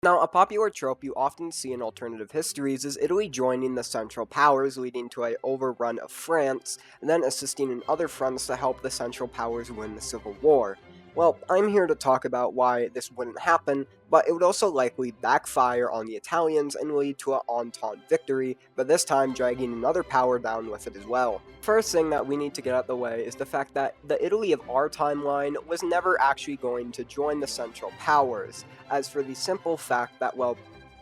Now, a popular trope you often see in alternative histories is Italy joining the Central Powers, leading to a overrun of France, and then assisting in other fronts to help the Central Powers win the Civil War. Well, I'm here to talk about why this wouldn't happen, but it would also likely backfire on the Italians and lead to an Entente victory, but this time dragging another power down with it as well. First thing that we need to get out of the way is the fact that the Italy of our timeline was never actually going to join the Central Powers, as for the simple fact that, well,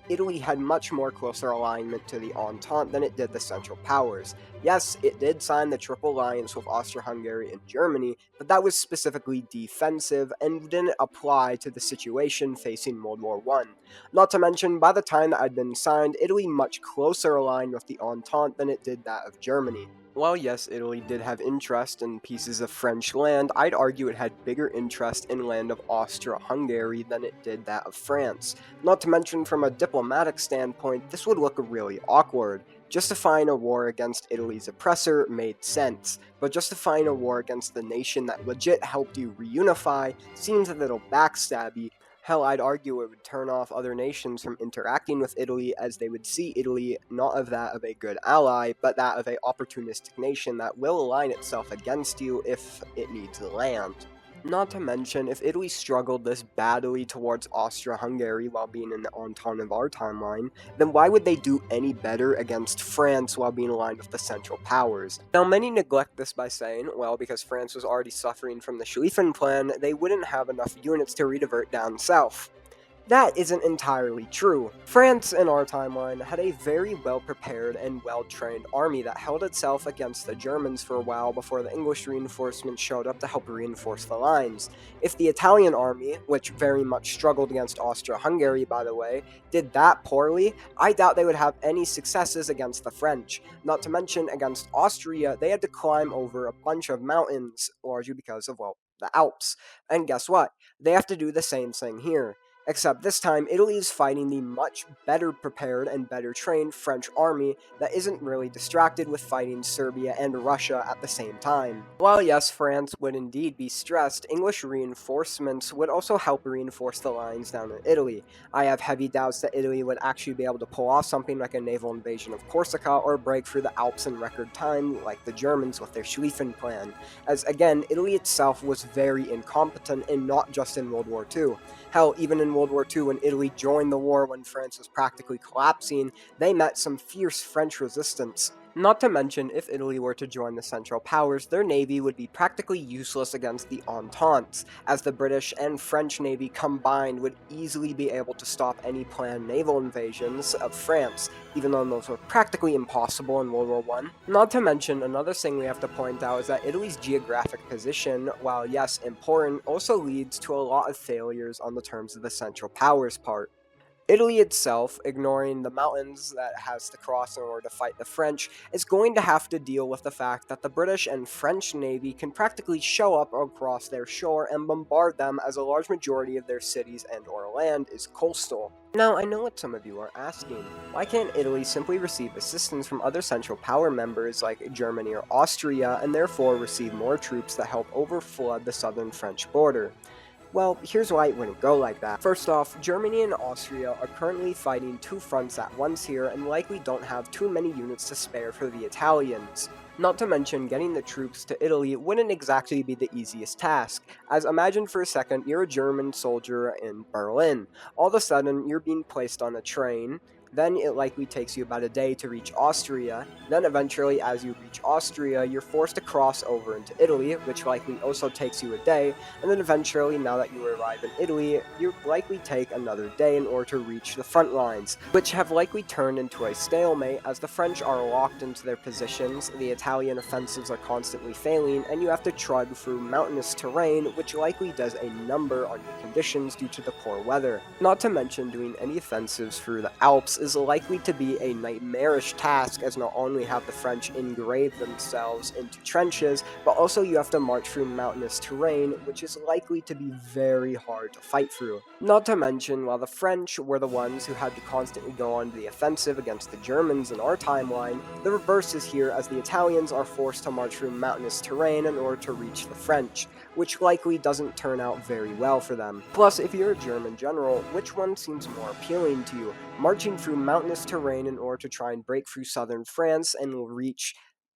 Italy had much more closer alignment to the Entente than it did the Central Powers. Yes, it did sign the Triple Alliance with Austria-Hungary and Germany, but that was specifically defensive and didn't apply to the situation facing World War I. Not to mention, by the time that had been signed, Italy much closer aligned with the Entente than it did that of Germany. While yes, Italy did have interest in pieces of French land, I'd argue it had bigger interest in land of Austria-Hungary than it did that of France. Not to mention, from a diplomatic standpoint, this would look really awkward. Justifying a war against Italy's oppressor made sense, but justifying a war against the nation that legit helped you reunify seems a little backstabby. Hell, I'd argue it would turn off other nations from interacting with Italy, as they would see Italy not of that of a good ally, but that of a opportunistic nation that will align itself against you if it needs the land. Not to mention, if Italy struggled this badly towards Austria-Hungary while being in the Entente of our timeline, then why would they do any better against France while being aligned with the Central Powers? Now, many neglect this by saying, well, because France was already suffering from the Schlieffen Plan, they wouldn't have enough units to redivert down south. That isn't entirely true. France, in our timeline, had a very well-prepared and well-trained army that held itself against the Germans for a while before the English reinforcements showed up to help reinforce the lines. If the Italian army, which very much struggled against Austria-Hungary by the way, did that poorly, I doubt they would have any successes against the French. Not to mention, against Austria, they had to climb over a bunch of mountains, largely because of, well, the Alps. And guess what? They have to do the same thing here. Except this time, Italy is fighting the much better prepared and better trained French army that isn't really distracted with fighting Serbia and Russia at the same time. While yes, France would indeed be stressed, English reinforcements would also help reinforce the lines down in Italy. I have heavy doubts that Italy would actually be able to pull off something like a naval invasion of Corsica or break through the Alps in record time like the Germans with their Schlieffen Plan, as again, Italy itself was very incompetent, and not just in World War II. Hell, even in World War II, when Italy joined the war when France was practically collapsing, they met some fierce French resistance. Not to mention, if Italy were to join the Central Powers, their navy would be practically useless against the Ententes, as the British and French navy combined would easily be able to stop any planned naval invasions of France, even though those were practically impossible in World War I. Not to mention, another thing we have to point out is that Italy's geographic position, while yes important, also leads to a lot of failures on the terms of the Central Powers part. Italy itself, ignoring the mountains that it has to cross in order to fight the French, is going to have to deal with the fact that the British and French Navy can practically show up across their shore and bombard them, as a large majority of their cities and or land is coastal. Now, I know what some of you are asking. Why can't Italy simply receive assistance from other Central Power members like Germany or Austria, and therefore receive more troops that help overflood the southern French border? Well, here's why it wouldn't go like that. First off, Germany and Austria are currently fighting two fronts at once here and likely don't have too many units to spare for the Italians. Not to mention, getting the troops to Italy wouldn't exactly be the easiest task, as imagine for a second you're a German soldier in Berlin. All of a sudden, you're being placed on a train, then it likely takes you about a day to reach Austria, then eventually as you reach Austria, you're forced to cross over into Italy, which likely also takes you a day, and then eventually, now that you arrive in Italy, you likely take another day in order to reach the front lines, which have likely turned into a stalemate as the French are locked into their positions, the Italian offensives are constantly failing, and you have to trudge through mountainous terrain, which likely does a number on your conditions due to the poor weather. Not to mention, doing any offensives through the Alps France is likely to be a nightmarish task, as not only have the French engraved themselves into trenches, but also you have to march through mountainous terrain, which is likely to be very hard to fight through. Not to mention, while the French were the ones who had to constantly go on the offensive against the Germans in our timeline, the reverse is here, as the Italians are forced to march through mountainous terrain in order to reach the French, which likely doesn't turn out very well for them. Plus, if you're a German general, which one seems more appealing to you? Marching through mountainous terrain in order to try and break through southern France and reach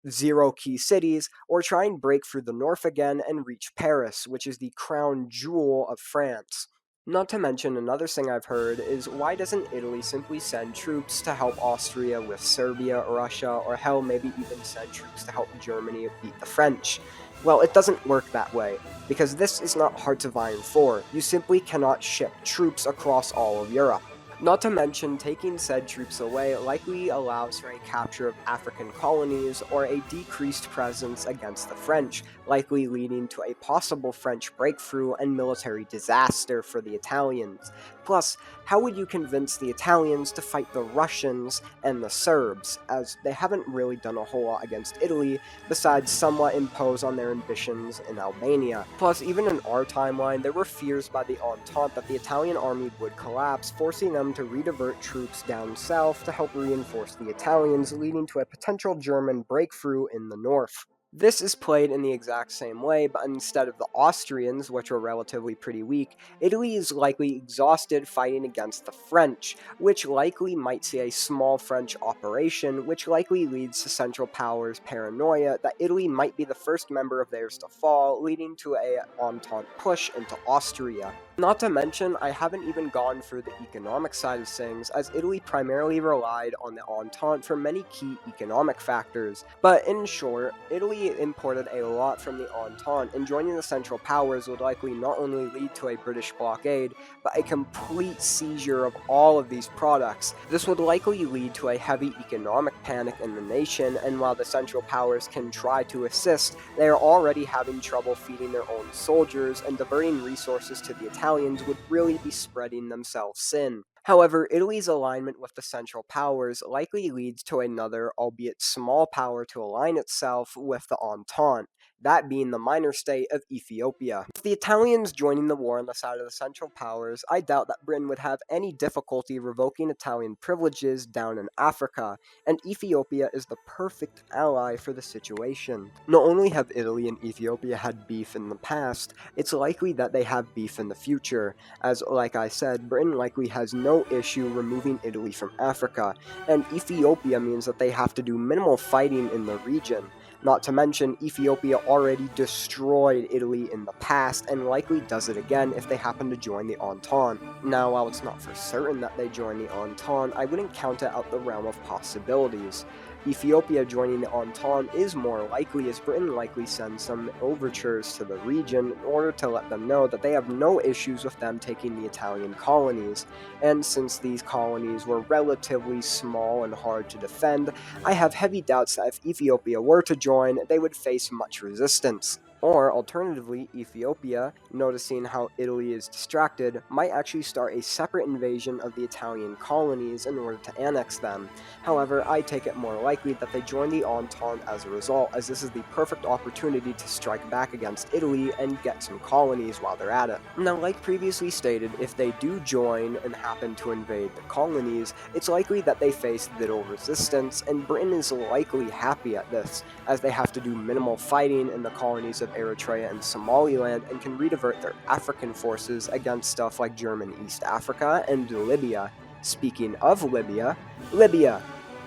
zero key cities, or try and break through the north again and reach Paris, which is the crown jewel of France. Not to mention, another thing I've heard is, why doesn't Italy simply send troops to help Austria with Serbia, Russia, or hell, maybe even send troops to help Germany beat the French? Well, it doesn't work that way, because this is not Hearts of Iron 4. You simply cannot ship troops across all of Europe. Not to mention, taking said troops away likely allows for a capture of African colonies or a decreased presence against the French, likely leading to a possible French breakthrough and military disaster for the Italians. Plus, how would you convince the Italians to fight the Russians and the Serbs, as they haven't really done a whole lot against Italy, besides somewhat impose on their ambitions in Albania? Plus, even in our timeline, there were fears by the Entente that the Italian army would collapse, forcing them to redivert troops down south to help reinforce the Italians, leading to a potential German breakthrough in the north. This is played in the exact same way, but instead of the Austrians, which were relatively pretty weak, Italy is likely exhausted fighting against the French, which likely might see a small French operation, which likely leads to Central Powers' paranoia that Italy might be the first member of theirs to fall, leading to a Entente push into Austria. Not to mention, I haven't even gone through the economic side of things, as Italy primarily relied on the Entente for many key economic factors. But in short, Italy imported a lot from the Entente, and joining the Central Powers would likely not only lead to a British blockade, but a complete seizure of all of these products. This would likely lead to a heavy economic panic in the nation, and while the Central Powers can try to assist, they are already having trouble feeding their own soldiers, and diverting resources to the Italians would really be spreading themselves thin. However, Italy's alignment with the Central Powers likely leads to another, albeit small power to align itself with the Entente, that being the minor state of Ethiopia. With the Italians joining the war on the side of the Central Powers, I doubt that Britain would have any difficulty revoking Italian privileges down in Africa, and Ethiopia is the perfect ally for the situation. Not only have Italy and Ethiopia had beef in the past, it's likely that they have beef in the future, as, like I said, Britain likely has no issue removing Italy from Africa, and Ethiopia means that they have to do minimal fighting in the region. Not to mention, Ethiopia already destroyed Italy in the past, and likely does it again if they happen to join the Entente. Now, while it's not for certain that they join the Entente, I wouldn't count it out the realm of possibilities. Ethiopia joining the Entente is more likely, as Britain likely sends some overtures to the region in order to let them know that they have no issues with them taking the Italian colonies. And since these colonies were relatively small and hard to defend, I have heavy doubts that if Ethiopia were to join, they would face much resistance. Or, alternatively, Ethiopia, noticing how Italy is distracted, might actually start a separate invasion of the Italian colonies in order to annex them. However, I take it more likely that they join the Entente as a result, as this is the perfect opportunity to strike back against Italy and get some colonies while they're at it. Now, like previously stated, if they do join and happen to invade the colonies, it's likely that they face little resistance, and Britain is likely happy at this, as they have to do minimal fighting in the colonies of Eritrea and Somaliland, and can redivert their African forces against stuff like German East Africa and Libya. Speaking of Libya,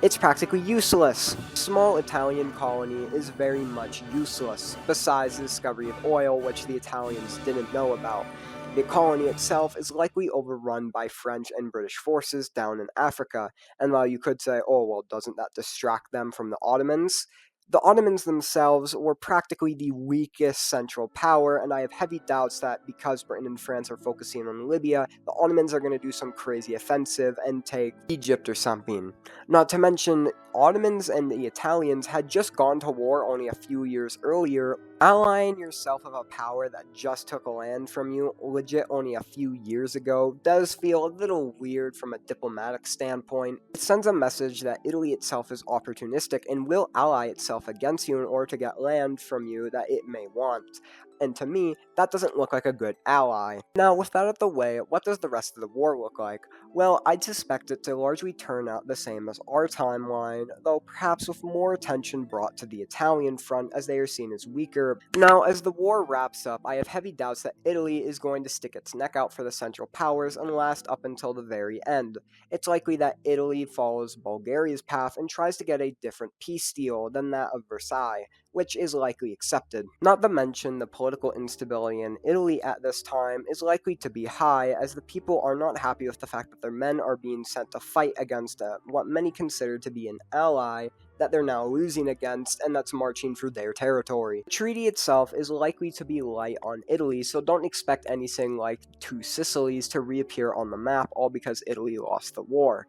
it's practically useless. Small Italian colony is very much useless, besides the discovery of oil, which the Italians didn't know about. The colony itself is likely overrun by French and British forces down in Africa, and while you could say, oh well, doesn't that distract them from the Ottomans? The Ottomans themselves were practically the weakest central power, and I have heavy doubts that because Britain and France are focusing on Libya, the Ottomans are going to do some crazy offensive and take Egypt or something. Not to mention, Ottomans and the Italians had just gone to war only a few years earlier Allying yourself with a power that just took a land from you, legit only a few years ago, does feel a little weird from a diplomatic standpoint. It sends a message that Italy itself is opportunistic and will ally itself against you in order to get land from you that it may want. And to me, that doesn't look like a good ally. Now, with that out of the way, what does the rest of the war look like? Well, I'd suspect it to largely turn out the same as our timeline, though perhaps with more attention brought to the Italian front as they are seen as weaker. Now, as the war wraps up, I have heavy doubts that Italy is going to stick its neck out for the Central Powers and last up until the very end. It's likely that Italy follows Bulgaria's path and tries to get a different peace deal than that of Versailles, which is likely accepted. Not to mention the political instability in Italy at this time is likely to be high, as the people are not happy with the fact that their men are being sent to fight against what many consider to be an ally that they're now losing against, and that's marching through their territory. The treaty itself is likely to be light on Italy, so don't expect anything like two Sicilies to reappear on the map, all because Italy lost the war.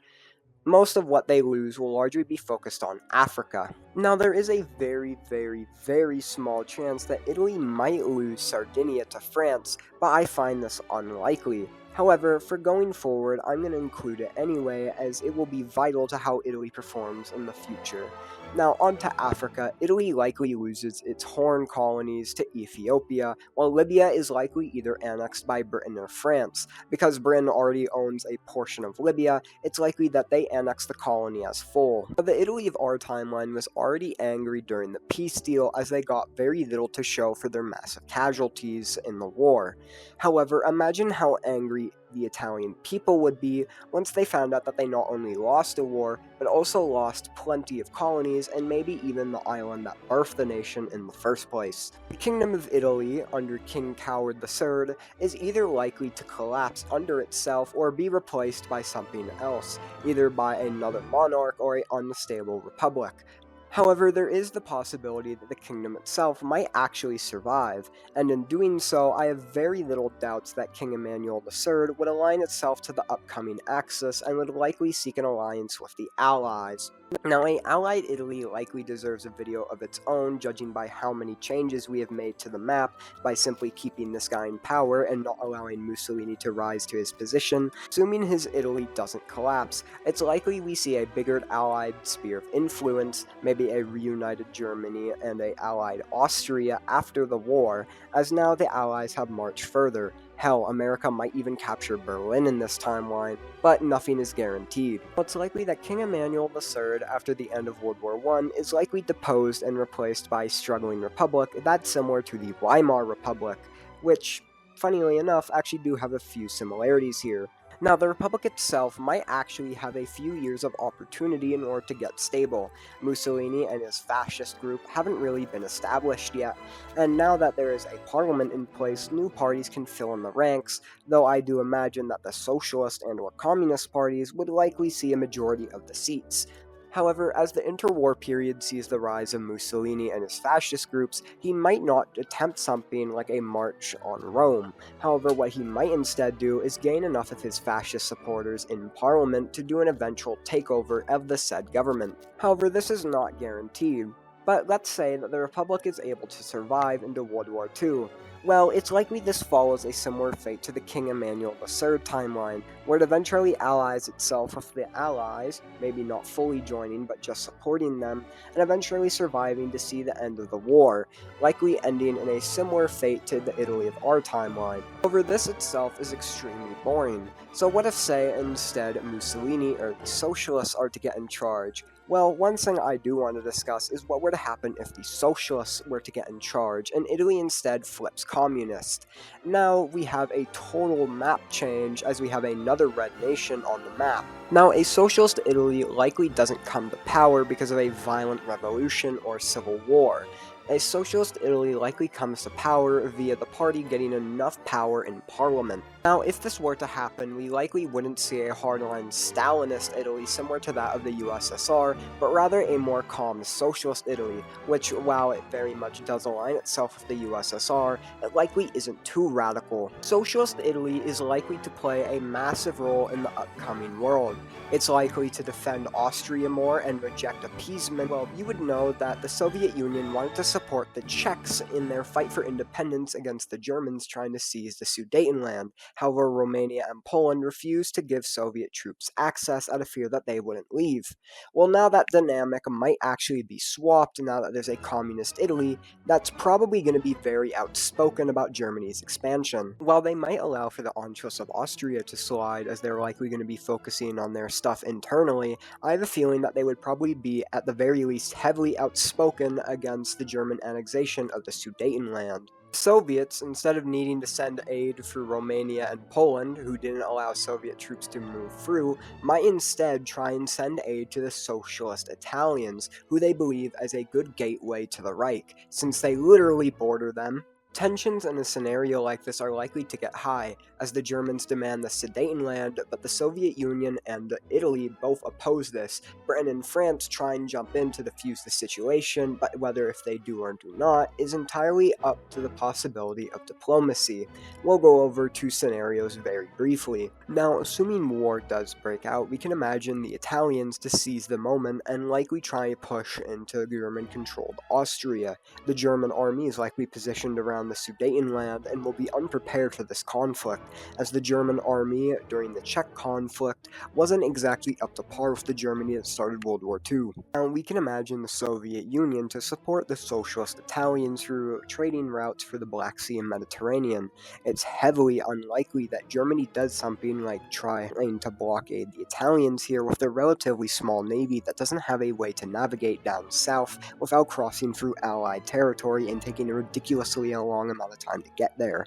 Most of what they lose will largely be focused on Africa. Now, there is a very, very, very small chance that Italy might lose Sardinia to France, but I find this unlikely. However, for going forward, I'm going to include it anyway, as it will be vital to how Italy performs in the future. Now, on to Africa. Italy likely loses its Horn colonies to Ethiopia, while Libya is likely either annexed by Britain or France. Because Britain already owns a portion of Libya, it's likely that they annex the colony as full. But the Italy of our timeline was already angry during the peace deal, as they got very little to show for their massive casualties in the war. However, imagine how angry the Italian people would be once they found out that they not only lost a war, but also lost plenty of colonies and maybe even the island that birthed the nation in the first place. The Kingdom of Italy, under King Coward III, is either likely to collapse under itself or be replaced by something else, either by another monarch or an unstable republic. However, there is the possibility that the kingdom itself might actually survive, and in doing so, I have very little doubts that King Emmanuel III would align itself to the upcoming Axis and would likely seek an alliance with the Allies. Now, a allied Italy likely deserves a video of its own, judging by how many changes we have made to the map by simply keeping this guy in power and not allowing Mussolini to rise to his position. Assuming his Italy doesn't collapse, it's likely we see a bigger allied sphere of influence, maybe a reunited Germany and a allied Austria after the war, as now the Allies have marched further. Hell, America might even capture Berlin in this timeline, but nothing is guaranteed. It's likely that King Emmanuel III, after the end of World War I, is likely deposed and replaced by a struggling republic that's similar to the Weimar Republic, which, funnily enough, actually do have a few similarities here. Now, the Republic itself might actually have a few years of opportunity in order to get stable. Mussolini and his fascist group haven't really been established yet, and now that there is a parliament in place, new parties can fill in the ranks, though I do imagine that the socialist and or communist parties would likely see a majority of the seats. However, as the interwar period sees the rise of Mussolini and his fascist groups, he might not attempt something like a march on Rome. However, what he might instead do is gain enough of his fascist supporters in parliament to do an eventual takeover of the said government. However, this is not guaranteed. But let's say that the Republic is able to survive into World War II. Well, it's likely this follows a similar fate to the King Emmanuel III timeline, where it eventually allies itself with the Allies, maybe not fully joining but just supporting them, and eventually surviving to see the end of the war, likely ending in a similar fate to the Italy of our timeline. However, this itself is extremely boring, so what if, say, instead Mussolini or the socialists are to get in charge? Well, one thing I do want to discuss is what were to happen if the socialists were to get in charge, and Italy instead flips communist. Now we have a total map change, as we have another red nation on the map. Now, a socialist Italy likely doesn't come to power because of a violent revolution or civil war. A socialist Italy likely comes to power via the party getting enough power in parliament. Now, if this were to happen, we likely wouldn't see a hardline Stalinist Italy similar to that of the USSR, but rather a more calm socialist Italy, which, while it very much does align itself with the USSR, it likely isn't too radical. Socialist Italy is likely to play a massive role in the upcoming world. It's likely to defend Austria more and reject appeasement. Well, you would know that the Soviet Union wanted to support the Czechs in their fight for independence against the Germans trying to seize the Sudetenland. However, Romania and Poland refused to give Soviet troops access out of fear that they wouldn't leave. Well, now that dynamic might actually be swapped now that there's a communist Italy that's probably going to be very outspoken about Germany's expansion. While they might allow for the Anschluss of Austria to slide, as they're likely going to be focusing on their stuff internally, I have a feeling that they would probably be, at the very least, heavily outspoken against the German annexation of the Sudetenland. Soviets, instead of needing to send aid through Romania and Poland, who didn't allow Soviet troops to move through, might instead try and send aid to the socialist Italians, who they believe as a good gateway to the Reich, since they literally border them. Tensions in a scenario like this are likely to get high, as the Germans demand the Sudetenland, but the Soviet Union and Italy both oppose this. Britain and France try and jump in to defuse the situation, but whether if they do or do not is entirely up to the possibility of diplomacy. We'll go over two scenarios very briefly. Now, assuming war does break out, we can imagine the Italians to seize the moment and likely try and push into German-controlled Austria. The German army is likely positioned around the Sudetenland and will be unprepared for this conflict, as the German army during the Czech conflict wasn't exactly up to par with the Germany that started World War II. Now, we can imagine the Soviet Union to support the socialist Italians through trading routes for the Black Sea and Mediterranean. It's heavily unlikely that Germany does something like trying to blockade the Italians here with a relatively small navy that doesn't have a way to navigate down south without crossing through Allied territory and taking a ridiculously long amount of time to get there.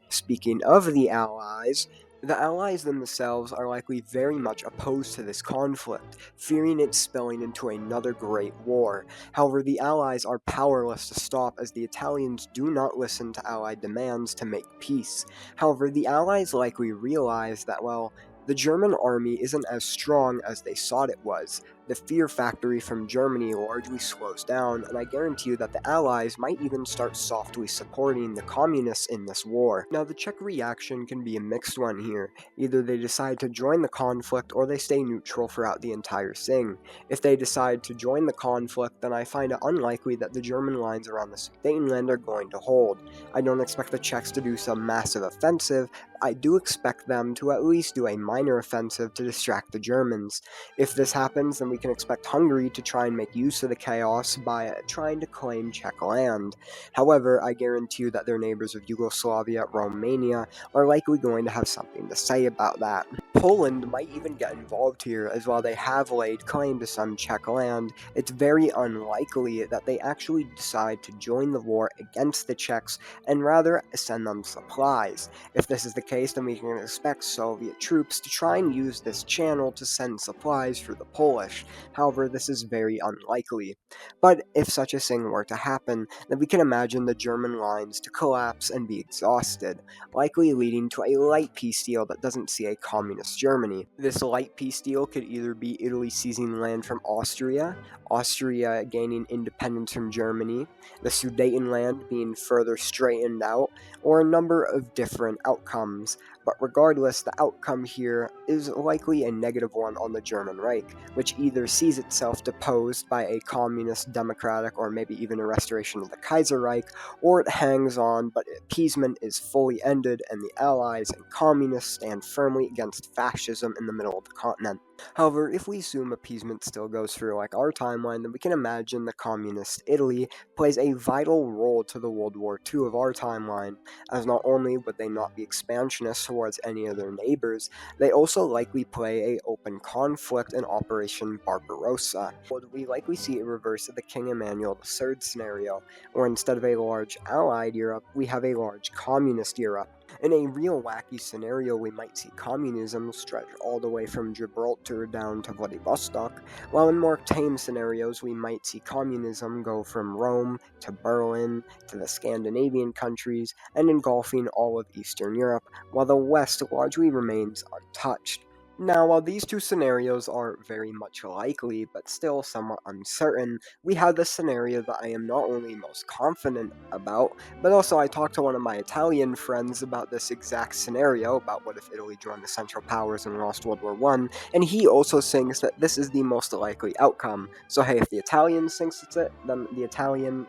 Speaking of the Allies themselves are likely very much opposed to this conflict, fearing it spilling into another great war. However, the Allies are powerless to stop, as the Italians do not listen to Allied demands to make peace. However, the Allies likely realize that, well, the German army isn't as strong as they thought it was. The fear factory from Germany largely slows down, and I guarantee you that the Allies might even start softly supporting the communists in this war. Now, the Czech reaction can be a mixed one here. Either they decide to join the conflict, or they stay neutral throughout the entire thing. If they decide to join the conflict, then I find it unlikely that the German lines around the Sudetenland are going to hold. I don't expect the Czechs to do some massive offensive. I do expect them to at least do a minor offensive to distract the Germans. If this happens, then we can expect Hungary to try and make use of the chaos by trying to claim Czech land. However, I guarantee you that their neighbors of Yugoslavia, Romania, are likely going to have something to say about that. Poland might even get involved here, as while they have laid claim to some Czech land, it's very unlikely that they actually decide to join the war against the Czechs and rather send them supplies. If this is the case, then we can expect Soviet troops to try and use this channel to send supplies through the Polish. However, this is very unlikely. But if such a thing were to happen, then we can imagine the German lines to collapse and be exhausted, likely leading to a light peace deal that doesn't see a communist Germany. This light peace deal could either be Italy seizing land from Austria, Austria gaining independence from Germany, the Sudetenland being further straightened out, or a number of different outcomes. But regardless, the outcome here is likely a negative one on the German Reich, which either sees itself deposed by a communist, democratic, or maybe even a restoration of the Kaiserreich, or it hangs on, but appeasement is fully ended and the Allies and communists stand firmly against fascism in the middle of the continent. However, if we assume appeasement still goes through like our timeline, then we can imagine the communist Italy plays a vital role to the World War II of our timeline, as not only would they not be expansionists towards any of their neighbors, they also likely play a open conflict in Operation Barbarossa. We likely see a reverse of the King Emmanuel III scenario, where instead of a large Allied Europe, we have a large communist Europe. In a real wacky scenario, we might see communism stretch all the way from Gibraltar down to Vladivostok, while in more tame scenarios, we might see communism go from Rome to Berlin to the Scandinavian countries and engulfing all of Eastern Europe, while the West largely remains untouched. Now, while these two scenarios are very much likely, but still somewhat uncertain, we have the scenario that I am not only most confident about, but also I talked to one of my Italian friends about this exact scenario, about what if Italy joined the Central Powers and lost World War I, and he also thinks that this is the most likely outcome. So hey, if the Italian thinks it's it, then the Italian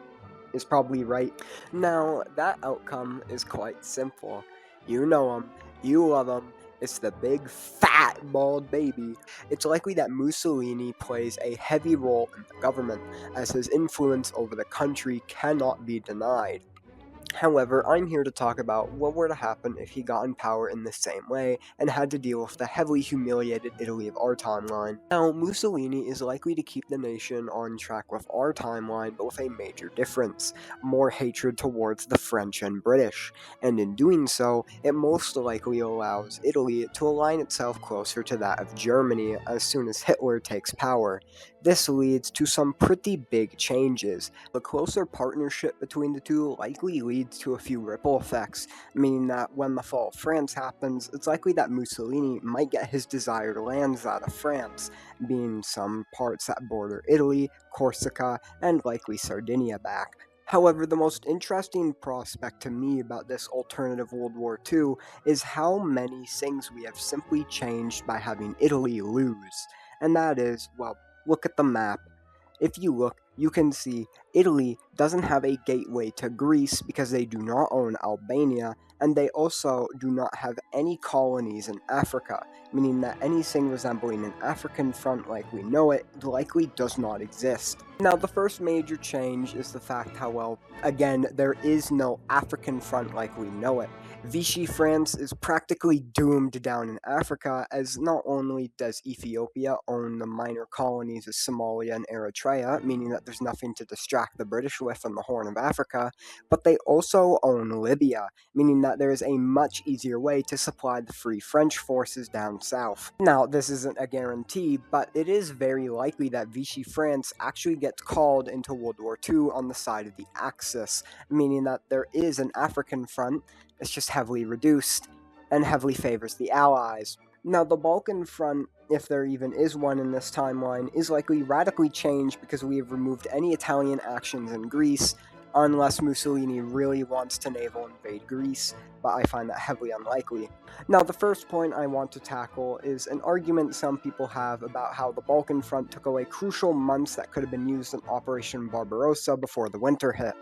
is probably right. Now, that outcome is quite simple. You know him, you love him, it's the big, fat, bald baby. It's likely that Mussolini plays a heavy role in the government, as his influence over the country cannot be denied. However, I'm here to talk about what were to happen if he got in power in the same way and had to deal with the heavily humiliated Italy of our timeline. Now, Mussolini is likely to keep the nation on track with our timeline, but with a major difference: more hatred towards the French and British. And in doing so, it most likely allows Italy to align itself closer to that of Germany as soon as Hitler takes power. This leads to some pretty big changes. The closer partnership between the two likely leads to a few ripple effects, meaning that when the fall of France happens, it's likely that Mussolini might get his desired lands out of France, being some parts that border Italy, Corsica, and likely Sardinia back. However, the most interesting prospect to me about this alternative World War II is how many things we have simply changed by having Italy lose. And that is, well, look at the map. If you look, you can see Italy doesn't have a gateway to Greece because they do not own Albania, and they also do not have any colonies in Africa, meaning that anything resembling an African front like we know it likely does not exist. Now, the first major change is the fact how, well, again, there is no African front like we know it. Vichy France is practically doomed down in Africa, as not only does Ethiopia own the minor colonies of Somalia and Eritrea, meaning that there's nothing to distract the British with on the Horn of Africa, but they also own Libya, meaning that there is a much easier way to supply the Free French forces down south. Now, this isn't a guarantee, but it is very likely that Vichy France actually gets called into World War II on the side of the Axis, meaning that there is an African front. It's just heavily reduced and heavily favors the Allies. Now, the Balkan front, if there even is one in this timeline, is likely radically changed because we have removed any Italian actions in Greece, unless Mussolini really wants to naval invade Greece, but I find that heavily unlikely. Now, the first point I want to tackle is an argument some people have about how the Balkan front took away crucial months that could have been used in Operation Barbarossa before the winter hit.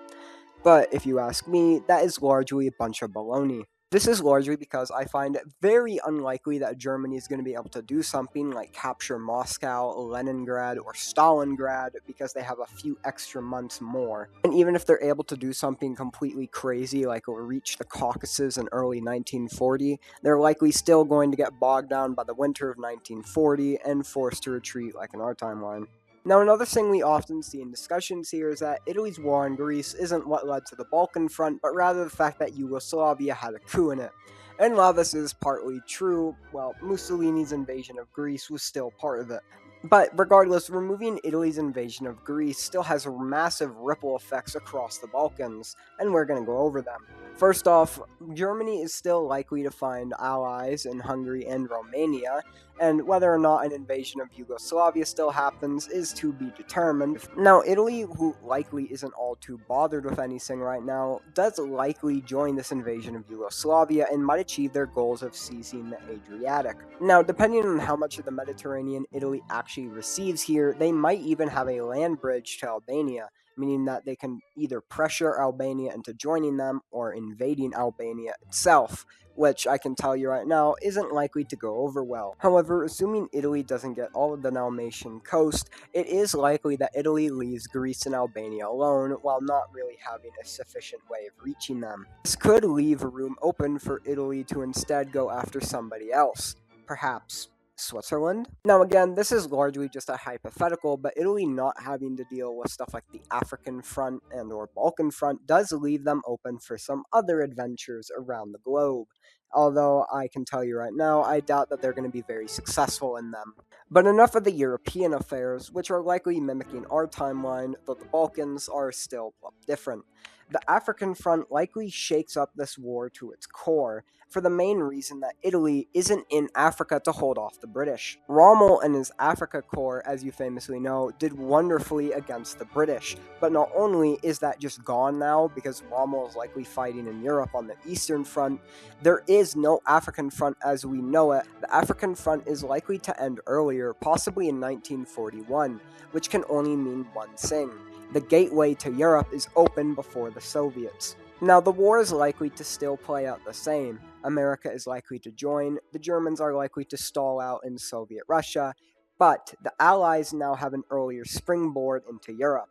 But if you ask me, that is largely a bunch of baloney. This is largely because I find it very unlikely that Germany is going to be able to do something like capture Moscow, Leningrad, or Stalingrad because they have a few extra months more. And even if they're able to do something completely crazy like reach the Caucasus in early 1940, they're likely still going to get bogged down by the winter of 1940 and forced to retreat like in our timeline. Now, another thing we often see in discussions here is that Italy's war on Greece isn't what led to the Balkan front, but rather the fact that Yugoslavia had a coup in it. And while this is partly true, well, Mussolini's invasion of Greece was still part of it. But regardless, removing Italy's invasion of Greece still has massive ripple effects across the Balkans, and we're going to go over them. First off, Germany is still likely to find allies in Hungary and Romania, and whether or not an invasion of Yugoslavia still happens is to be determined. Now, Italy, who likely isn't all too bothered with anything right now, does likely join this invasion of Yugoslavia and might achieve their goals of seizing the Adriatic. Now, depending on how much of the Mediterranean Italy actually receives here, they might even have a land bridge to Albania, meaning that they can either pressure Albania into joining them or invading Albania itself, which I can tell you right now isn't likely to go over well. However, assuming Italy doesn't get all of the Dalmatian coast, it is likely that Italy leaves Greece and Albania alone while not really having a sufficient way of reaching them. This could leave room open for Italy to instead go after somebody else, perhaps Switzerland? Now again, this is largely just a hypothetical, but Italy not having to deal with stuff like the African front and or Balkan front does leave them open for some other adventures around the globe. Although I can tell you right now, I doubt that they're going to be very successful in them. But enough of the European affairs, which are likely mimicking our timeline, though the Balkans are still different. The African front likely shakes up this war to its core, for the main reason that Italy isn't in Africa to hold off the British. Rommel and his Africa Corps, as you famously know, did wonderfully against the British, but not only is that just gone now because Rommel is likely fighting in Europe on the Eastern Front, there is no African front as we know it. The African front is likely to end earlier, possibly in 1941, which can only mean one thing. The gateway to Europe is open before the Soviets. Now, the war is likely to still play out the same. America is likely to join, the Germans are likely to stall out in Soviet Russia, but the Allies now have an earlier springboard into Europe.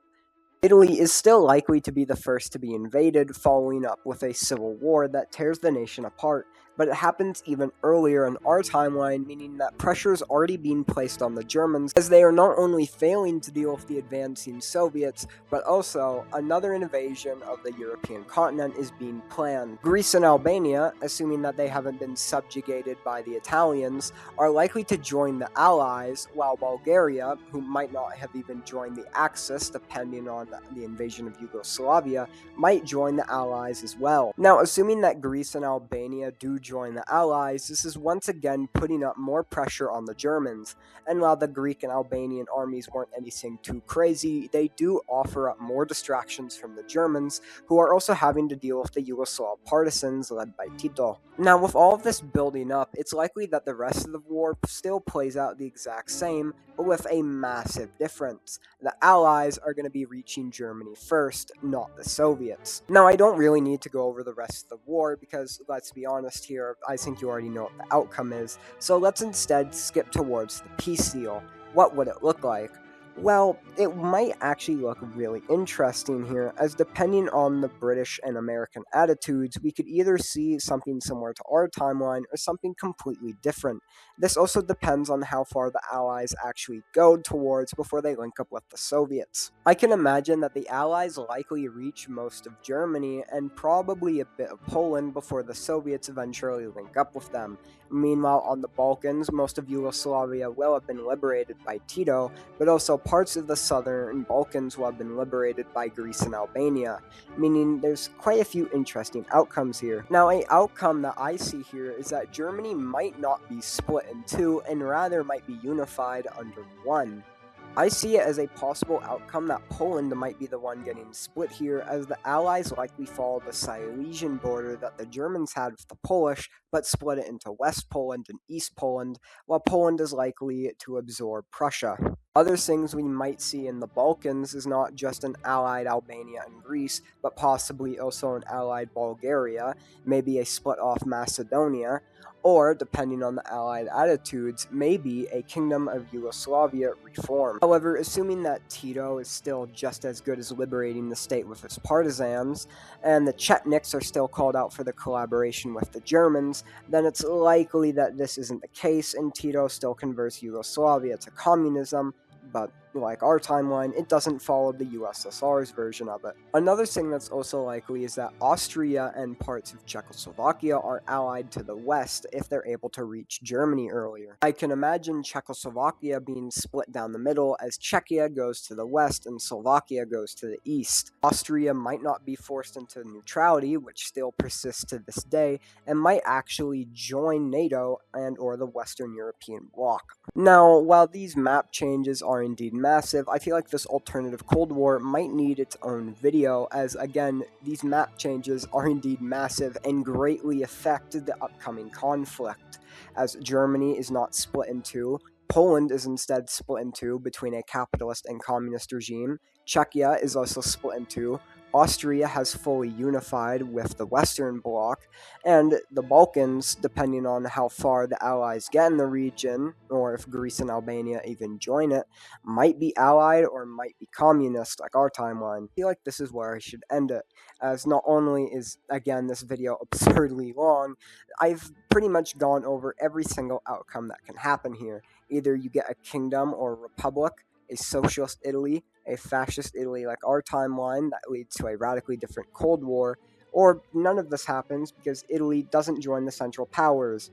Italy is still likely to be the first to be invaded, following up with a civil war that tears the nation apart, but it happens even earlier in our timeline, meaning that pressure is already being placed on the Germans, as they are not only failing to deal with the advancing Soviets, but also another invasion of the European continent is being planned. Greece and Albania, assuming that they haven't been subjugated by the Italians, are likely to join the Allies, while Bulgaria, who might not have even joined the Axis, depending on the invasion of Yugoslavia, might join the Allies as well. Now, assuming that Greece and Albania do join the Allies, this is once again putting up more pressure on the Germans, and while the Greek and Albanian armies weren't anything too crazy, they do offer up more distractions from the Germans, who are also having to deal with the Yugoslav partisans led by Tito. Now, with all of this building up, it's likely that the rest of the war still plays out the exact same, but with a massive difference. The Allies are going to be reaching Germany first, not the Soviets. Now, I don't really need to go over the rest of the war, because, let's be honest here, I think you already know what the outcome is, so let's instead skip towards the peace deal. What would it look like? Well, it might actually look really interesting here, as depending on the British and American attitudes, we could either see something similar to our timeline or something completely different. This also depends on how far the Allies actually go towards before they link up with the Soviets. I can imagine that the Allies likely reach most of Germany and probably a bit of Poland before the Soviets eventually link up with them. Meanwhile, on the Balkans, most of Yugoslavia will have been liberated by Tito, but also parts of the southern Balkans will have been liberated by Greece and Albania, meaning there's quite a few interesting outcomes here. Now, an outcome that I see here is that Germany might not be split in two, and rather might be unified under one. I see it as a possible outcome that Poland might be the one getting split here, as the Allies likely follow the Silesian border that the Germans had with the Polish, but split it into West Poland and East Poland, while Poland is likely to absorb Prussia. Other things we might see in the Balkans is not just an allied Albania and Greece, but possibly also an allied Bulgaria, maybe a split-off Macedonia, or, depending on the Allied attitudes, maybe a Kingdom of Yugoslavia reform. However, assuming that Tito is still just as good as liberating the state with his partisans, and the Chetniks are still called out for the collaboration with the Germans, then it's likely that this isn't the case, and Tito still converts Yugoslavia to communism, but like our timeline, it doesn't follow the USSR's version of it. Another thing that's also likely is that Austria and parts of Czechoslovakia are allied to the West if they're able to reach Germany earlier. I can imagine Czechoslovakia being split down the middle as Czechia goes to the west and Slovakia goes to the east. Austria might not be forced into neutrality, which still persists to this day, and might actually join NATO and or the Western European bloc. Now, while these map changes are indeed massive, I feel like this alternative Cold War might need its own video, as again, these map changes are indeed massive and greatly affect the upcoming conflict, as Germany is not split in two, Poland is instead split in two between a capitalist and communist regime, Czechia is also split in two, Austria has fully unified with the Western Bloc, and the Balkans, depending on how far the Allies get in the region, or if Greece and Albania even join it, might be allied or might be communist, like our timeline. I feel like this is where I should end it, as not only is, again, this video absurdly long, I've pretty much gone over every single outcome that can happen here. Either you get a kingdom or a republic, a socialist Italy, a fascist Italy like our timeline that leads to a radically different Cold War, or none of this happens because Italy doesn't join the Central Powers.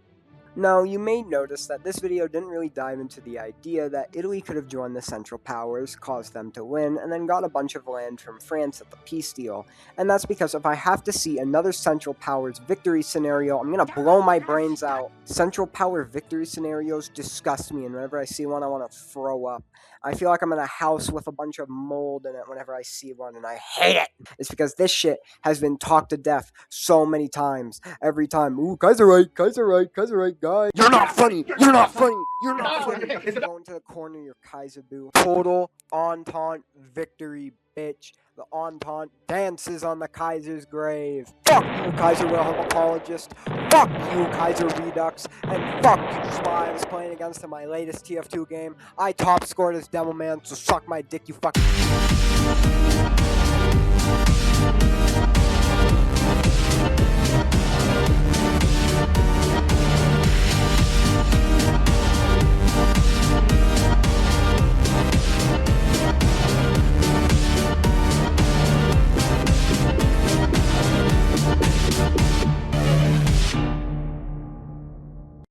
Now, you may notice that this video didn't really dive into the idea that Italy could have joined the Central Powers, caused them to win, and then got a bunch of land from France at the peace deal. And that's because if I have to see another Central Powers victory scenario, I'm gonna blow my brains out. Central Power victory scenarios disgust me, and whenever I see one, I want to throw up. I feel like I'm in a house with a bunch of mold in it whenever I see one, and I hate it! It's because this shit has been talked to death so many times. Every time, ooh, Kaiserreich, Kaiserreich, Kaiserreich, guys. You're not funny! You're not funny! You're not funny! Go into the corner, your Kaiserboo. Total Entente victory, bitch. The Entente dances on the Kaiser's grave. Fuck you, Kaiser Wilhelm apologist. Fuck you, Kaiser Redux. And fuck you, Spy. I was playing against him in my latest TF2 game. I top scored as Devilman, so suck my dick, you fucking...